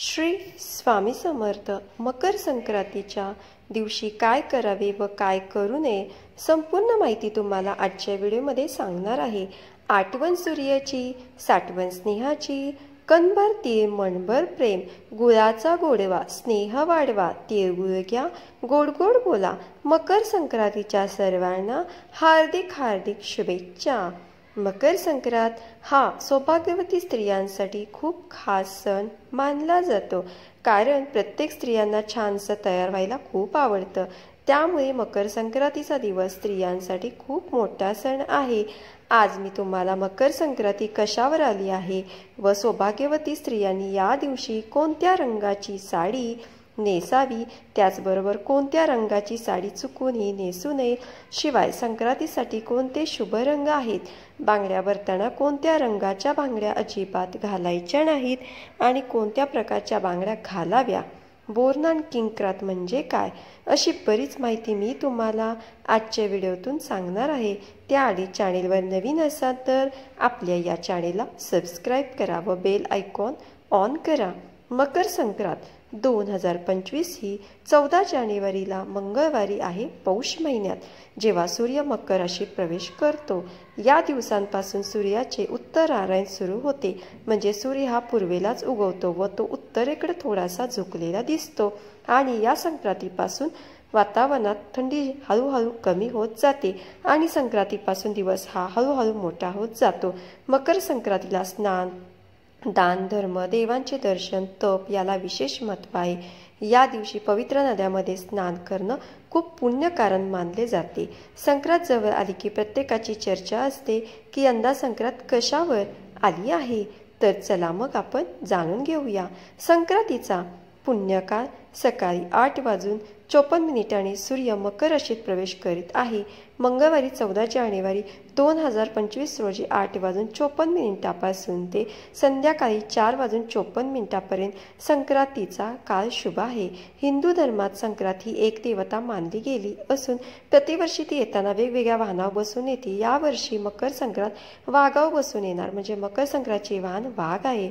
श्री स्वामी समर्थ। मकर संक्रांतीच्या दिवशी काय करावे व काय करू नये संपूर्ण माहिती तुम्हाला आजच्या व्हिडिओमध्ये सांगणार आहे। आठवण सूर्याची, साठवण स्नेहाची, कणभर तीळ मनभर प्रेम, गुळाचा गोडवा स्नेह वाढवा, तिळगुळ घ्या गोड गोड बोला। मकर संक्रांतीच्या सर्वांना हार्दिक हार्दिक शुभेच्छा। मकर संक्रांत हा सौभाग्यवती स्त्रियांसाठी खूप खास सण मानला जातो, कारण प्रत्येक स्त्रियांना छानसं तयार व्हायला खूप आवडतं। त्यामुळे मकर संक्रांतीचा दिवस स्त्रियांसाठी खूप मोठा सण आहे। आज मी तुम्हाला मकर संक्रांती कशावर आली आहे व सौभाग्यवती स्त्रियांनी या दिवशी कोणत्या रंगाची साडी नेसावी, त्याचबरोबर कोणत्या रंगाची साडी चुकूनही नेसू नये, शिवाय संक्रांतीसाठी कोणते शुभ रंग आहेत, बांगड्या भरताना कोणत्या रंगाच्या बांगड्या अजिबात घालायच्या नाहीत आणि कोणत्या प्रकारच्या बांगड्या घालाव्या, बोरनान किंक्रात म्हणजे काय, अशी बरीच माहिती मी तुम्हाला आजच्या व्हिडिओतून सांगणार आहे। त्याआधी चॅनेलवर नवीन असाल तर आपल्या या चॅनेलला सबस्क्राईब करा व बेल आयकॉन ऑन करा। मकर संक्रांत 2025 ही 14 जानेवारीला मंगळवारी आहे, पौष महिन्यात, जेव्हा सूर्य मकर राशीत प्रवेश करतो। या दिवसांपासून सूर्याचे उत्तरायण सुरू होते, म्हणजे सूर्य हा पूर्वेलाच उगवतो व तो उत्तरेकडे थोडासा झुकलेला दिसतो आणि या संक्रांतीपासून वातावरणात थंडी हळूहळू कमी होत जाते आणि संक्रांतीपासून दिवस हा हळूहळू मोठा होत जातो। मकर संक्रांतीला स्नान, दान, धर्म, देवांचे दर्शन, तप याला विशेष महत्त्व आहे। या दिवशी पवित्र नद्यामध्ये स्नान करणं खूप पुण्यकारण मानले जाते। संक्रांत जवळ आली की प्रत्येकाची चर्चा असते की यंदा संक्रांत कशावर आली आहे, तर चला मग आपण जाणून घेऊया। संक्रांतीचा पुण्यकाळ सकाळी 8:54 सूर्य मकर राशीत प्रवेश करीत आहे। मंगळवारी 14 जानेवारी 2025 रोजी 8:54 पासून ते संध्याकाळी 4:54 पर्यंत संक्रांतीचा काळ शुभ आहे। हिंदू धर्मात संक्रांत ही एक देवता मानली गेली असून प्रतिवर्षी ती येताना वेगवेगळ्या वाहनावर बसून येते। यावर्षी मकर संक्रांत वाघावर बसून येणार, म्हणजे मकर संक्रांतीचे वाहन वाघ आहे।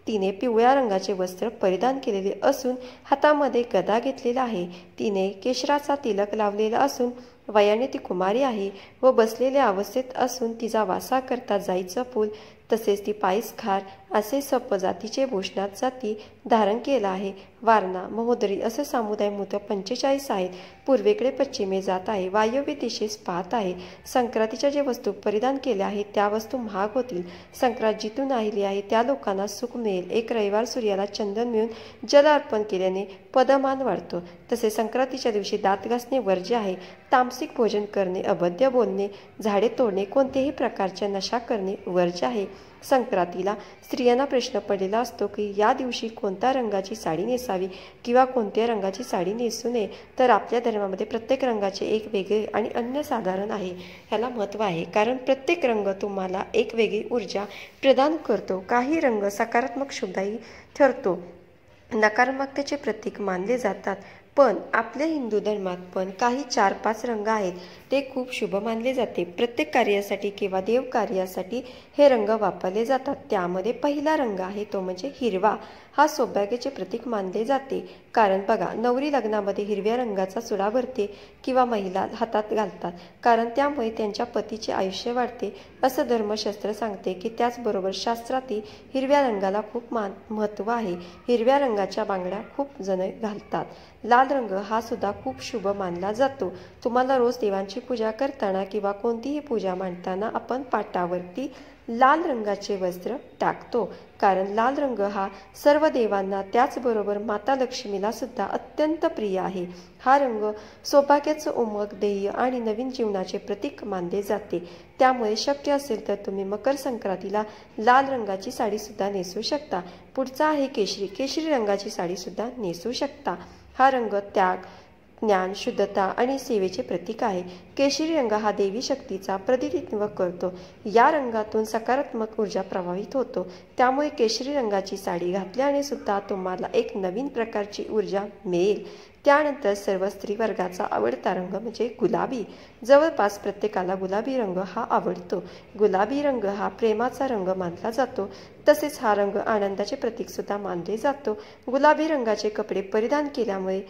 तिने पिवळ्या रंगाचे वस्त्र परिधान केलेले असून हातामध्ये गदा घेतलेला आहे। तिने केशराचा तिलक लावलेला असून वयाने ती कुमारी आहे व बसलेल्या अवस्थेत असून तिचा वासा करता जाईचं फूल तसेच ती पायस खार असे सप जातीचे भूषणात जाती धारण केला आहे। वारणा महोदरी असे सामुदाय मूत 45 आहेत। पूर्वेकडे पश्चिमे जात आहे, वायव्य दिशेस पाहत आहे। संक्रांतीच्या जे वस्तू परिधान केल्या आहेत त्या वस्तू महाग होतील। संक्रांत जिथून आली आहे त्या लोकांना सुख मिळेल। एक रविवार सूर्याला चंदन मिळून जल अर्पण केल्याने पदमान वाढतो। तसेच संक्रांतीच्या दिवशी दात घासणे वर्ज्य आहे। तामसिक भोजन करणे, अभद्य बोलणे, झाडे तोडणे, कोणत्याही प्रकारच्या नशा करणे वर्ज्य आहे। संक्रांतीला स्त्रियांना प्रश्न पडलेला असतो की या दिवशी कोणत्या रंगाची साडी नेसावी किंवा कोणत्या रंगाची साडी नेसू नये, तर आपल्या धर्मामध्ये प्रत्येक रंगाचे एक वेगळे आणि अनन्यसाधारण आहे। ह्याला महत्त्व आहे, कारण प्रत्येक रंग तुम्हाला एक वेगळी ऊर्जा प्रदान करतो। काही रंग सकारात्मक शुभदायी ठरतो, नकारात्मकतेचे प्रतीक मानले जातात, पण आपल्या हिंदू धर्मात पण काही 4-5 रंग आहेत ते खूप शुभ मानले जाते। प्रत्येक कार्यासाठी किंवा देव कार्यासाठी हे रंग वापरले जातात। त्यामध्ये पहिला रंग आहे तो म्हणजे हिरवा। हा सौभाग्याचे प्रतीक मानले जाते, कारण बघा, नवरी लग्नामध्ये हिरव्या रंगाचा चुडा भरते किंवा महिला हातात घालतात, कारण त्यामुळे त्यांच्या पतीचे आयुष्य वाढते असं धर्मशास्त्र सांगते की त्याचबरोबर शास्त्रातही हिरव्या रंगाला खूप महत्त्व आहे। हिरव्या रंगाच्या बांगड्या खूप जण घालतात। लाल रंग हा सुद्धा खूप शुभ मानला जातो। तुम्हाला रोज देवांची पूजा करताना किंवा कोणतीही पूजा मांडताना आपण पाटावरती लाल रंगाचे वस्त्र टाकतो, कारण लाल रंग हा सर्व देवांना त्याचबरोबर माता लक्ष्मीला सुद्धा अत्यंत प्रिय आहे। हा रंग सौभाग्याचं उमग, ध्येय आणि नवीन जीवनाचे प्रतीक मानले जाते। त्यामुळे शक्य असेल तर तुम्ही मकर संक्रांतीला लाल रंगाची साडी सुद्धा नेसू शकता। पुढचा आहे केशरी। केशरी रंगाची साडी सुद्धा नेसू शकता। हा रंग त्याग, ज्ञान, शुद्धता आणि सेवेचे प्रतीक आहे. केशरी रंग हा देवी शक्तीचा प्रतिनिधित्व करतो. या रंगातून सकारात्मक ऊर्जा प्रवाहित होतो. त्यामुळे केशरी रंगाची साडी घातल्याने सुद्धा तुम्हाला एक नवीन प्रकारची ऊर्जा मिळेल. त्यानंतर सर्व स्त्री वर्गाचा आवडता रंग म्हणजे गुलाबी. जवळपास प्रत्येकाला गुलाबी रंग हा आवडतो. गुलाबी रंग हा प्रेमाचा रंग मानला जातो. तसेच हा रंग आनंदाचे प्रतीक सुद्धा मानले जातो. गुलाबी रंगाचे कपडे परिधान केल्यामुळे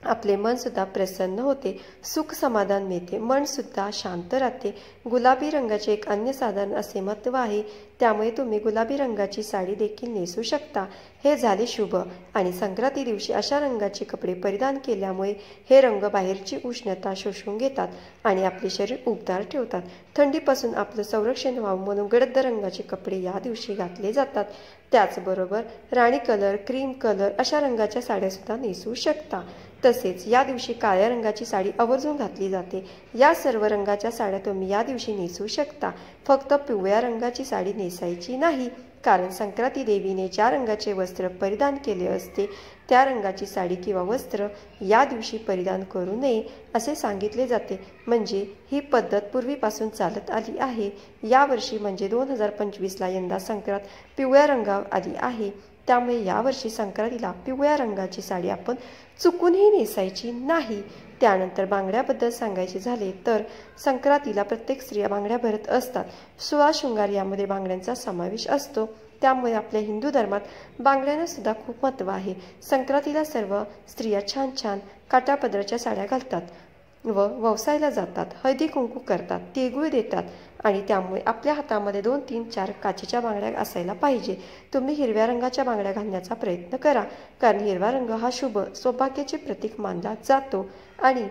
आपले मन सुद्धा प्रसन्न होते, सुख समाधान मिळते, मन सुद्धा शांत राहते. गुलाबी रंगाचे एक अनन्यसाधारण असे महत्त्व आहे. त्यामुळे तुम्ही गुलाबी रंगाची साडी देखील नेसू शकता. हे झाले शुभ. आणि संक्रांती दिवशी अशा रंगाचे कपडे परिधान केल्यामुळे हे रंग बाहेरची उष्णता शोषून घेतात आणि आपले शरीर उबदार ठेवतात. थंडीपासून आपलं संरक्षण व्हावं म्हणून गडद रंगाचे कपडे या दिवशी घातले जातात. त्याचबरोबर राणी कलर, क्रीम कलर अशा रंगाच्या साड्या सुद्धा नेसू शकता. तसेच या दिवशी काळ्या रंगाची साडी आवर्जून घातली जाते. या सर्व रंगाच्या साड्या तुम्ही या दिवशी नेसू शकता. फक्त पिवळ्या रंगाची साडी नेसायची नाही, कारण संक्रांती देवीने ज्या रंगाचे वस्त्र परिधान केले असते त्या रंगाची साडी किंवा वस्त्र या दिवशी परिधान करू नये असे सांगितले जाते. म्हणजे ही पद्धत पूर्वीपासून चालत आली आहे. यावर्षी म्हणजे 2025ला यंदा संक्रांत पिवळ्या रंगावर आली आहे. त्यामुळे यावर्षी संक्रांतीला पिवळ्या रंगाची साडी आपण चुकूनही नेसायची नाही. त्यानंतर बांगड्याबद्दल सांगायचे झाले तर संक्रांतीला प्रत्येक स्त्रिया बांगड्या भरत असतात. सोळा शृंगार यामध्ये बांगड्यांचा समावेश असतो. त्यामुळे आपल्या हिंदू धर्मात बांगड्यांना सुद्धा खूप महत्त्व आहे. संक्रांतीला सर्व स्त्रिया छान छान काठापदराच्या साड्या घालतात व व्यवसायाला जातात, हळदी कुंकू करतात, तिळगुळ देतात आणि त्यामुळे आपल्या हातामध्ये 2, 3, 4 काचेच्या बांगड्या असायला पाहिजे. तुम्ही हिरव्या रंगाच्या बांगड्या घालण्याचा प्रयत्न करा, कारण हिरवा रंग हा शुभ सौभाग्याचे प्रतीक मानला जातो. आणि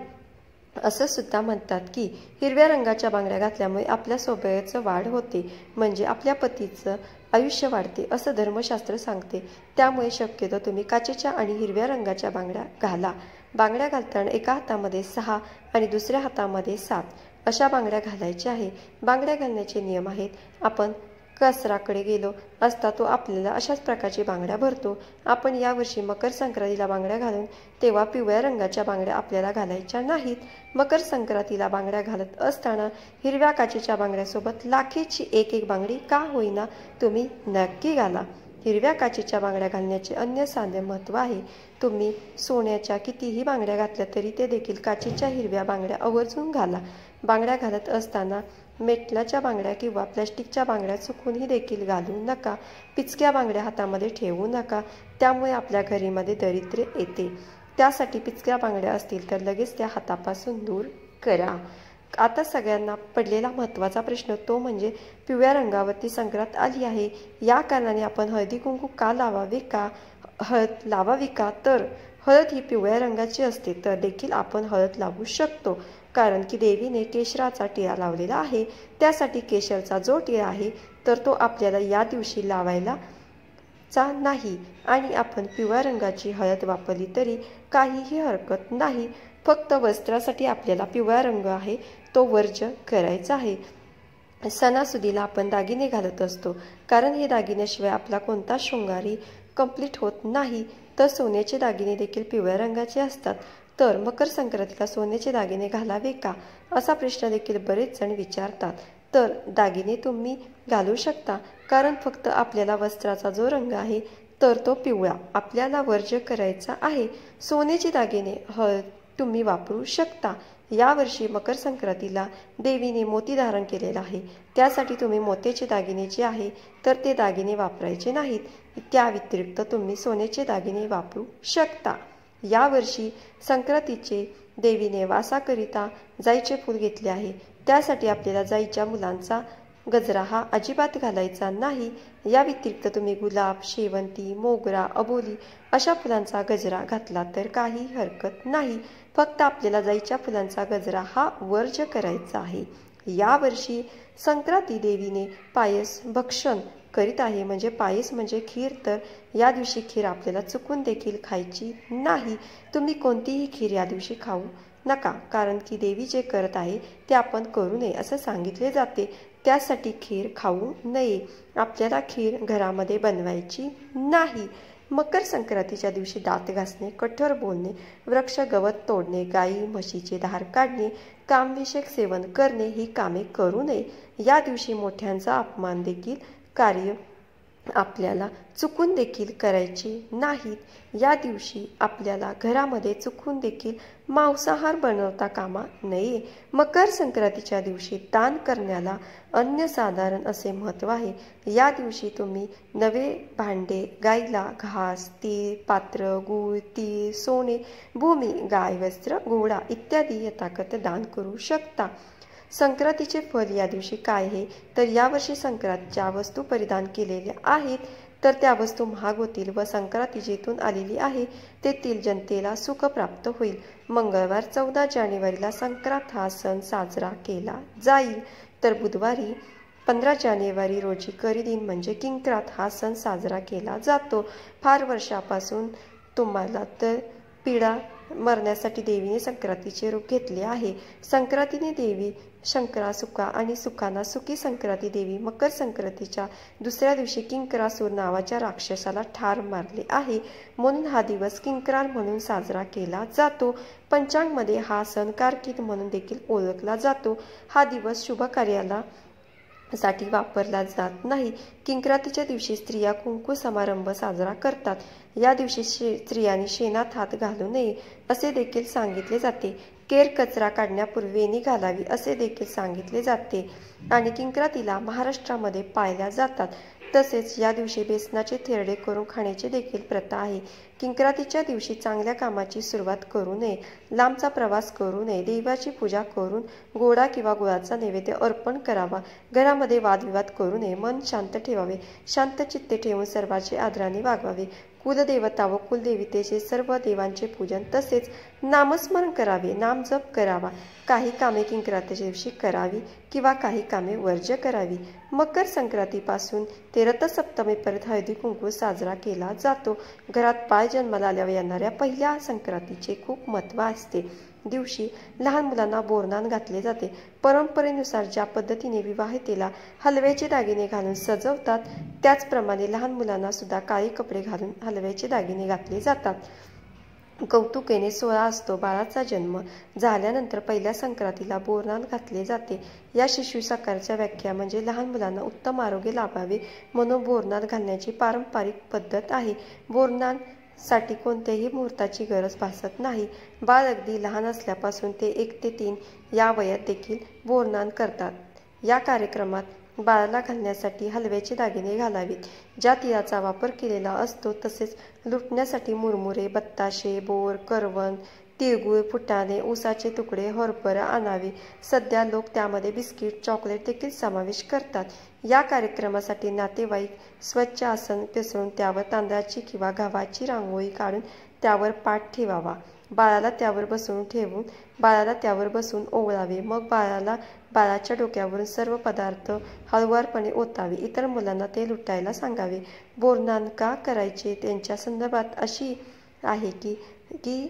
असं सुद्धा म्हणतात की हिरव्या रंगाच्या बांगड्या घातल्यामुळे आपल्या सौभाग्याचं वाढ होते, म्हणजे आपल्या पतीचं आयुष्य वाढते असं धर्मशास्त्र सांगते. त्यामुळे शक्यतो तुम्ही काचेच्या आणि हिरव्या रंगाच्या बांगड्या घाला. बांगड्या घालताना एका हातामध्ये 6 आणि दुसऱ्या हातामध्ये 7 अशा बांगड्या घालायच्या आहे. बांगड्या घालण्याचे नियम आहेत. आपण कसराकडे गेलो असता तो आपल्याला अशाच प्रकारची बांगड्या भरतो. आपण यावर्षी मकर संक्रांतीला बांगड्या घालून तेव्हा पिवळ्या रंगाच्या बांगड्या आपल्याला घालायच्या नाहीत. मकर संक्रांतीला बांगड्या घालत असताना हिरव्या काचेच्या बांगड्यासोबत लाखेची एक बांगडी का होईना तुम्ही नक्की घाला. हिरव्या काचेच्या बांगड्या घालण्याचे अन्य साधे महत्त्व आहे. तुम्ही सोन्याच्या कितीही बांगड्या घातल्या तरी ते देखील काचेच्या हिरव्या बांगड्या आवर्जून घाला. बांगड्या घालत असताना मेटलाच्या बांगड्या किंवा प्लॅस्टिकच्या बांगड्या चुकूनही देखील घालू नका. पिचक्या बांगड्या हातामध्ये ठेवू नका, त्यामुळे आपल्या घरीमध्ये दरिद्र येते. त्यासाठी पिचक्या बांगड्या असतील तर लगेच त्या हातापासून दूर करा. आता सगळ्यांना पडलेला महत्त्वाचा प्रश्न तो म्हणजे पिवळ्या रंगावरती संक्रांत आली आहे, या कारणाने आपण हळदी कुंकू का लावावे हळद लावावी का? तर हळद ही पिवळ्या रंगाची असते, तर देखील आपण हळद लावू शकतो, कारण की देवीने केशराचा टिळा लावलेला आहे. त्यासाठी केशरचा जो टिळा आहे तर तो आपल्याला या दिवशी लावायला नाही आणि आपण पिवळ्या रंगाची हळद वापरली तरी काहीही हरकत नाही. फक्त वस्त्रासाठी आपल्याला पिवळा रंग आहे तो वर्ज करायचा आहे. सणासुदीला आपण दागिने घालत असतो, कारण हे दागिन्याशिवाय आपला कोणता शृंगारही कंप्लीट होत नाही. तर सोन्याचे दागिने देखील पिवळ्या रंगाचे असतात. तर मकर संक्रांतीला सोन्याचे दागिने घालावे का असा प्रश्न देखील बरेच जण विचारतात. तर दागिने तुम्ही घालू शकता, कारण फक्त आपल्याला वस्त्राचा जो रंग आहे तर तो पिवळा आपल्याला वर्ज करायचा आहे. सोन्याचे दागिने तुम्ही वापरू शकता. यावर्षी मकर संक्रांतीला देवीने मोती धारण केलेला आहे, त्यासाठी तुम्ही मोत्याचे दागिने जे आहे तर ते दागिने वापरायचे नाहीत. त्या व्यतिरिक्त तुम्ही सोन्याचे दागिने वापरू शकता. यावर्षी संक्रांतीचे देवीने वासाकरिता जाईचे फूल घेतले आहे, त्यासाठी आपल्याला जाईच्या मुलांचा गजरा हा अजिबात घालायचा नाही. या व्यतिरिक्त तुम्ही गुलाब, शेवंती, मोगरा, अबोली अशा फुलांचा गजरा घातला तर काही हरकत नाही. फक्त आपल्याला जाईच्या फुलांचा गजरा हा वर्ज करायचा आहे. यावर्षी संक्रांती देवीने पायस भक्षण करीत आहे, म्हणजे पायस म्हणजे खीर. तर या दिवशी खीर आपल्याला चुकून देखील खायची नाही. तुम्ही कोणतीही खीर या दिवशी खाऊ नका, कारण की देवी जे करत आहे ते आपण करू नये असं सांगितले जाते. त्यासाठी खीर खाऊ नये. आपल्याला खीर घरामध्ये बनवायची नाही. मकर संक्रांतीच्या दिवशी दात घासणे, कठोर बोलणे, वृक्ष गवत तोडणे, गाई म्हशीचे धार काढणे, कामविषयक सेवन करणे ही कामे करू नये। या दिवशी मोठ्यांचा अपमान देखील कार्य आपल्याला चुकून देखील करायचे नाहीत। या दिवशी आपल्याला घरामध्ये चुकून देखील मांसाहार बनवता कामा नये। मकर संक्रांतीच्या दिवशी दान करण्याला अनन्यसाधारण असे महत्त्व आहे। या दिवशी तुम्ही नवे भांडे, गाईला घास, तीळ, पात्र, गूळ, तीळ, सोने, भूमी, गाय, वस्त्र, घोडा इत्यादी यथाकथ दान करू शकता। संक्रांतीचे फल या दिवशी काय आहे तर यावर्षी संक्रांत ज्या वस्तू परिधान केलेल्या आहेत तर त्या वस्तू महाग होतील व संक्रांती जेथून आलेली आहे तेथील जनतेला सुख प्राप्त होईल। मंगळवार 14 जानेवारीला संक्रांत हा सण साजरा केला जाईल तर बुधवारी 15 जानेवारी रोजी करी दिन म्हणजे किंक्रात हा सण साजरा केला जातो। फार वर्षापासून तुम्हाला तर पीडा मरण्यासाठी देवीने संक्रांतीचे रूप घेतले आहे। संक्रांतीने देवी शंकरा सुका आणि सुखाना सुखी संक्रांती देवी मकर संक्रांतीच्या दुसऱ्या दिवशी किंकरासूर नावाच्या राक्षसाला ठार मारले आहे, म्हणून हा दिवस किंक्रार म्हणून साजरा केला जातो। पंचांगमध्ये हा सण कारकीद म्हणून देखील ओळखला जातो। हा दिवस शुभ कार्याला साठी वापरला जात नाही। किंक्रातीच्या दिवशी स्त्रिया कुंकू समारंभ साजरा करतात। या दिवशी स्त्रियांनी शेणात हात घालू नये असे देखील सांगितले जाते। केर कचरा काढण्यापूर्वी वेणी घालावी असे देखील सांगितले जाते आणि किंक्रातीला महाराष्ट्रामध्ये पाळल्या जातात। तसेच या दिवशी बेसनाचे थेरडे करून खाण्याची देखील प्रथा आहे। किंक्रातीच्या दिवशी चांगल्या कामाची सुरुवात करू नये, लांबचा प्रवास करू नये, देवाची पूजा करून गोडा किंवा गुळाचा नैवेद्य अर्पण करावा, घरामध्ये वादविवाद करू नये, मन शांत ठेवावे, शांत चित्ते ठेवून सर्वांचे आदराने वागवावे, कुलदेवता व कुलदेवतेचे सर्व देवांचे पूजन तसेच नामस्मरण करावे, नामजप करावा। काही कामे किंक्रातीच्या दिवशी करावी किंवा काही कामे वर्ज्य करावी। मकर संक्रांतीपासून ते रथसप्तमीपर्यंत हळदी कुंकू साजरा केला जातो। घरात बाळ जन्माला आल्यावर येणाऱ्या पहिल्या संक्रांतीचे खूप महत्त्व असते। दिवशी लहान मुलांना बोरनान घातले जाते। परंपरेनुसार ज्या पद्धतीने विवाहितेला हलव्याचे दागिने घालून सजवतात त्याचप्रमाणे लहान मुलांना सुद्धा काळे कपडे घालून हलव्याचे दागिने घातले जातात। कौतुकेने सोहळा असतो। बाळाचा जन्म झाल्यानंतर पहिल्या संक्रांतीला बोरनान घातले जाते। या शिशु सकाळच्या व्याख्या म्हणजे लहान मुलांना उत्तम आरोग्य लाभावे म्हणून बोरनान घालण्याची पारंपरिक पद्धत आहे। बोरनान साठी कोणत्याही मुहूर्ताची गरज भासत नाही। बाळ अगदी लहान असल्यापासून ते 1 ते 3 या वयात देखील बोरनान करतात। या कार्यक्रमात बाळाला घालण्यासाठी हलव्याचे दागिने घालावेत, ज्या तिळाचा वापर केलेला असतो, तसेच लुटण्यासाठी मुरमुरे, बत्ताशे, बोर, करवंद, तिळगुळ, फुटाणे, ऊसाचे तुकडे, हरभरा आणावे। सध्या लोक त्यामध्ये बिस्किट, चॉकलेट देखील समावेश करतात। या कार्यक्रमासाठी नातेवाईक स्वच्छ आसन पेसळून त्यावर तांदळाची किंवा गव्हाची रांगोळी काढून त्यावर पाट ठेवावा। बाळाला त्यावर बसून ओवाळावे। मग बाळाच्या डोक्यावरून सर्व पदार्थ हळुवारपणे ओतावे। इतर मुलांना ते लुटायला सांगावे। बोरनान का करायचे त्यांच्या संदर्भात अशी आहे की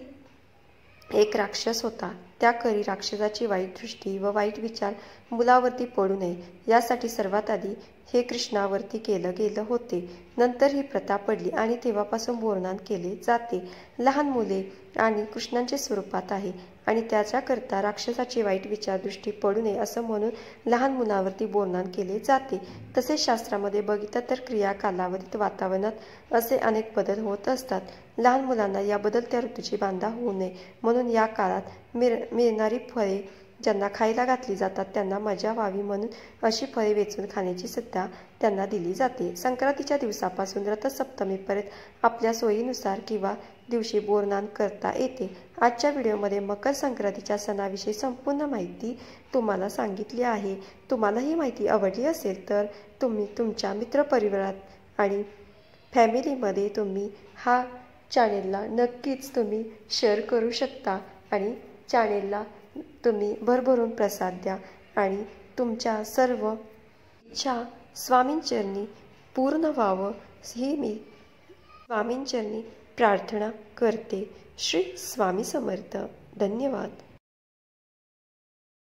एक राक्षस होता। त्या करी राक्षसाची वाईट दृष्टी व वाईट विचार मुलावरती पडू नये यासाठी सर्वात आधी हे कृष्णावरती केलं गेलं होते। नंतर ही प्रथा पडली आणि तेव्हापासून बोरनान केले जाते। लहान मुले आणि कृष्णांचे स्वरूपात आहे आणि त्याच्याकरता राक्षसाची वाईट विचारदृष्टी पडू नये असं म्हणून लहान मुलावरती बोरनान केले जाते। तसेच शास्त्रामध्ये बघितलं तर क्रिया कालावधीत वातावरणात असे अनेक बदल होत असतात। लहान मुलांना या बदलत्या ऋतूची बाधा होऊ नये म्हणून या काळात मिळणारी फळे ज्यांना खायला घातली जातात त्यांना मजा व्हावी म्हणून अशी फळे वेचून खाण्याची सध्या त्यांना दिली जाते। संक्रांतीच्या दिवसापासून रथसप्तमीपर्यंत आपल्या सोयीनुसार किंवा दिवशी बोरनान करता येते। आजच्या व्हिडिओमध्ये मकर संक्रांतीच्या सणाविषयी संपूर्ण माहिती तुम्हाला सांगितली आहे। तुम्हाला ही माहिती आवडली असेल तर तुम्ही तुमच्या मित्रपरिवारात आणि फॅमिलीमध्ये तुम्ही हा चॅनेलला नक्कीच तुम्ही शेअर करू शकता आणि चॅनेलला तुम्ही भरभरून प्रसाद द्या आणि तुमच्या सर्व इच्छा स्वामींचरणी पूर्ण व्हावं ही मी स्वामींचरणी प्रार्थना करते। श्री स्वामी समर्थ। धन्यवाद।